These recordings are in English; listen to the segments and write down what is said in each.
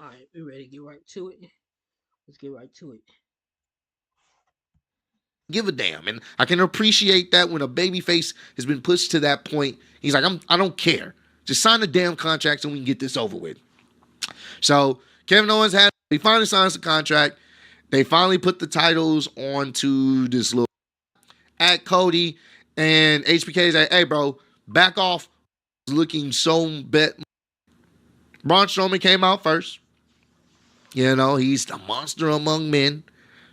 Alright, we ready to get right to it. Let's get right to it. Give a damn. And I can appreciate that when a babyface has been pushed to that point. He's like, I don't care. Just sign the damn contract so we can get this over with. So Kevin Owens he finally signs the contract. They finally put the titles onto this little at Cody, and HBK is like, hey bro, back off. Looking so bet. Braun Strowman came out first. You know, he's the monster among men.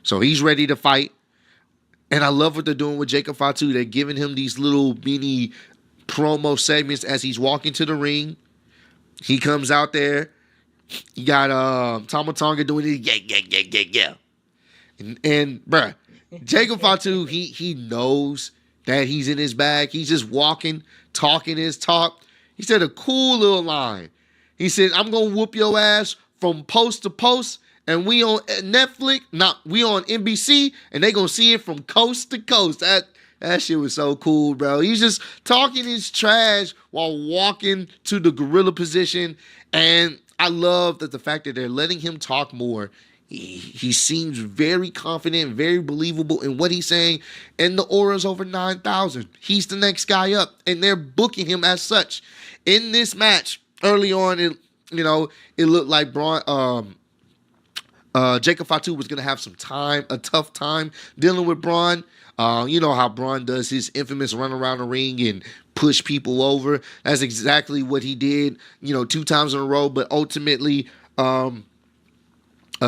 So he's ready to fight. And I love what they're doing with Jacob Fatu. They're giving him these little mini promo segments as he's walking to the ring. He comes out there. You got Tama Tonga doing it. Yeah. And bruh, Jacob Fatu, he knows that he's in his bag. He's just walking, talking his talk. He said a cool little line. He said, I'm going to whoop your ass from post to post, and we on Netflix, we on NBC, and they going to see it from coast to coast. That shit was so cool, bro. He's just talking his trash while walking to the gorilla position, and I love that the fact that they're letting him talk more. He seems very confident, very believable in what he's saying, and the aura's over 9,000. He's the next guy up, and they're booking him as such. In this match, early on, it looked like Jacob Fatu was going to have a tough time dealing with Braun. You know how Braun does his infamous run around the ring and push people over. That's exactly what he did, 2 times in a row, but ultimately,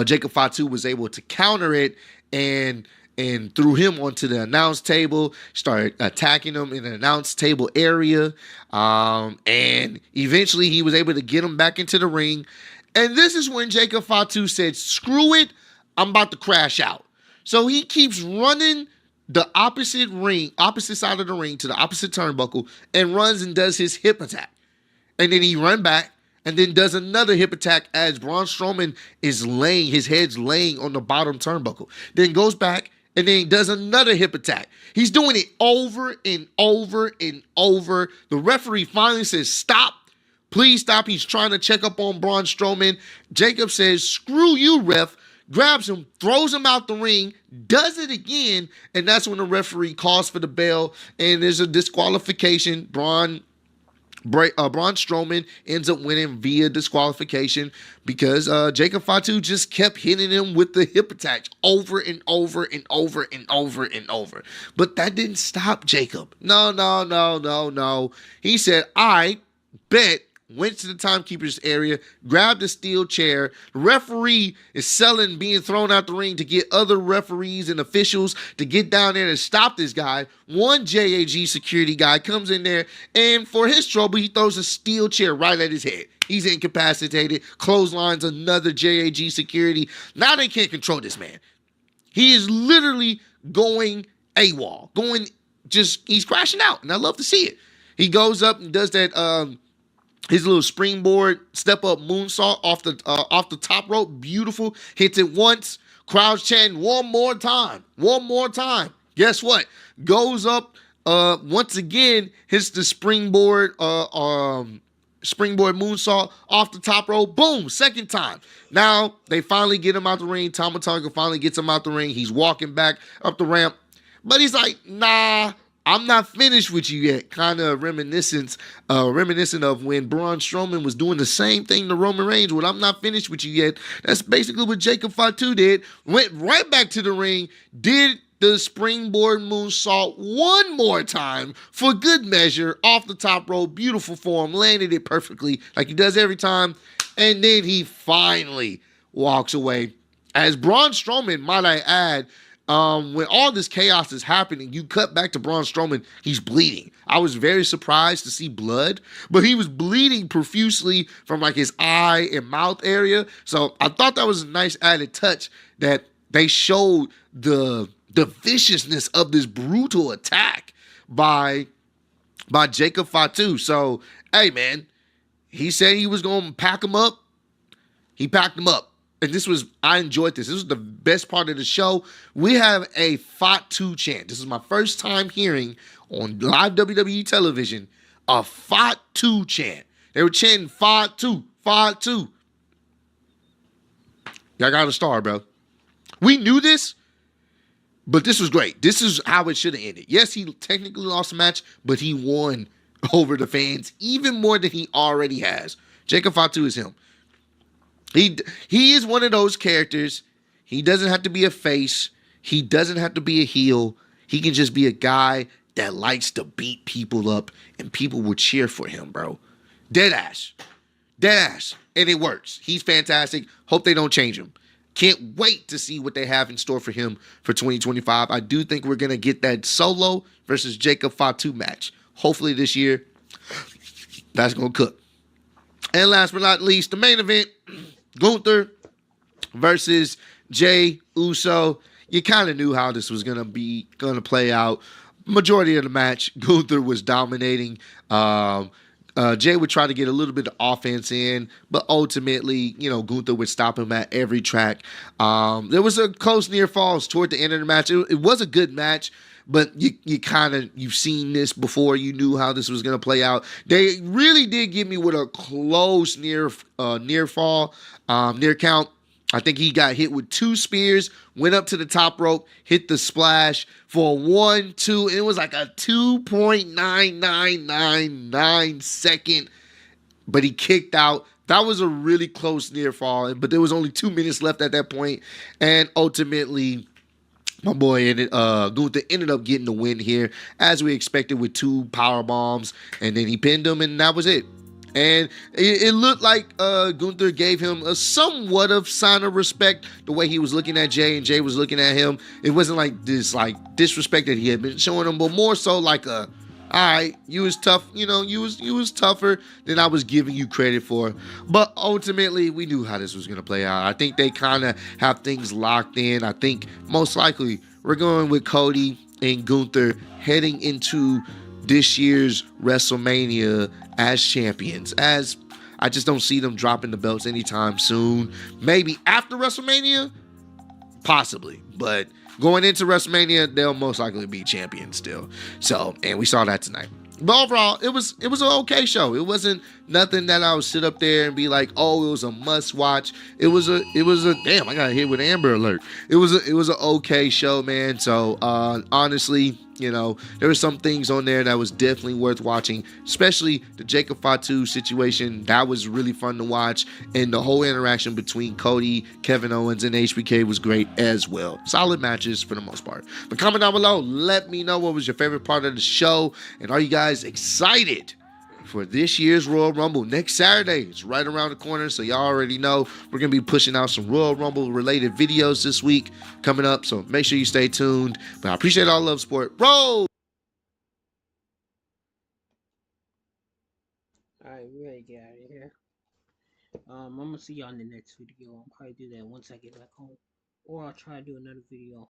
Jacob Fatu was able to counter it and threw him onto the announce table, started attacking him in the announce table area, and eventually he was able to get him back into the ring. And this is when Jacob Fatu said, screw it, I'm about to crash out. So he keeps running the opposite side of the ring to the opposite turnbuckle and runs and does his hip attack. And then he run back and then does another hip attack as Braun Strowman his head's laying on the bottom turnbuckle. Then goes back and then does another hip attack. He's doing it over and over and over. The referee finally says, stop. Please stop. He's trying to check up on Braun Strowman. Jacob says, screw you, ref. Grabs him, throws him out the ring, does it again, and that's when the referee calls for the bell, and there's a disqualification. Braun Strowman ends up winning via disqualification because Jacob Fatu just kept hitting him with the hip attacks over and over and over and over and over. But that didn't stop Jacob. No. He said, I bet. Went to the timekeeper's area, grabbed a steel chair. The referee is being thrown out the ring to get other referees and officials to get down there and stop this guy. One JAG security guy comes in there, and for his trouble, he throws a steel chair right at his head. He's incapacitated, clotheslines another JAG security. Now they can't control this man. He is literally going AWOL, he's crashing out, and I love to see it. He goes up and does that, his little springboard step-up moonsault off the top rope. Beautiful. Hits it once. Crowd's chanting, one more time. Guess what? Goes up once again, hits the springboard moonsault off the top rope. Boom, second time. Now, they finally get him out the ring. Tama Tonga finally gets him out the ring. He's walking back up the ramp. But he's like, nah, I'm not finished with you yet. Kind of reminiscent of when Braun Strowman was doing the same thing to Roman Reigns. Well, I'm not finished with you yet. That's basically what Jacob Fatu did. Went right back to the ring, did the springboard moonsault one more time for good measure off the top rope. Beautiful form, landed it perfectly like he does every time. And then he finally walks away. As Braun Strowman, might I add, when all this chaos is happening, you cut back to Braun Strowman, he's bleeding. I was very surprised to see blood, but he was bleeding profusely from like his eye and mouth area. So I thought that was a nice added touch that they showed the viciousness of this brutal attack by Jacob Fatu. So, hey man, he said he was going to pack him up. He packed him up. And I enjoyed this. This was the best part of the show. We have a FATU chant. This is my first time hearing on live WWE television a FATU chant. They were chanting FATU, FATU. Y'all got a star, bro. We knew this, but this was great. This is how it should have ended. Yes, he technically lost the match, but he won over the fans even more than he already has. Jacob Fatu is him. He is one of those characters. He doesn't have to be a face. He doesn't have to be a heel. He can just be a guy that likes to beat people up, and people will cheer for him, bro. Dead ass. Dead ass. And it works. He's fantastic. Hope they don't change him. Can't wait to see what they have in store for him for 2025. I do think we're going to get that Solo versus Jacob Fatu match. Hopefully this year. That's going to cook. And last but not least, the main event, Gunther versus Jey Uso. You kind of knew how this was going to play out. Majority of the match, Gunther was dominating. Jay would try to get a little bit of offense in, but ultimately, Gunther would stop him at every track. There was a close near falls toward the end of the match. It was a good match, but you've seen this before. You knew how this was going to play out. They really did give me with a close near fall, near count. I think he got hit with 2 spears, went up to the top rope, hit the splash for a 1, 2. It was like a 2.9999 second, but he kicked out. That was a really close near fall, but there was only 2 minutes left at that point, and ultimately, my boy Gunther ended up getting the win here, as we expected, with 2 power bombs, and then he pinned him, and that was it. And it looked like Gunther gave him a somewhat of sign of respect, the way he was looking at Jay and Jay was looking at him. It wasn't like this disrespect that he had been showing him, but more so like all right, you was tough, you was tougher than I was giving you credit for. But ultimately, we knew how this was going to play out. I think they kind of have things locked in. I think most likely we're going with Cody and Gunther heading into this year's WrestleMania as champions. As I just don't see them dropping the belts anytime soon. Maybe after WrestleMania, possibly, but going into WrestleMania, they'll most likely be champions still. So, and we saw that tonight. But overall, it was an okay show. It wasn't nothing that I would sit up there and be like, oh, it was a must watch. It was a damn, I got hit with Amber Alert. It was an okay show, man. So honestly, there were some things on there that was definitely worth watching, especially the Jacob Fatu situation. That was really fun to watch, and the whole interaction between Cody, Kevin Owens, and HBK was great as well. Solid matches for the most part. But comment down below, let me know what was your favorite part of the show, and are you guys excited for this year's Royal Rumble next Saturday? It's right around the corner, so y'all already know we're going to be pushing out some Royal Rumble related videos this week coming up, so make sure you stay tuned. But I appreciate all love, support. Roll! Alright, we ready to get out of here. I'm gonna see y'all in the next video. I'll probably do that once I get back home. Or I'll try to do another video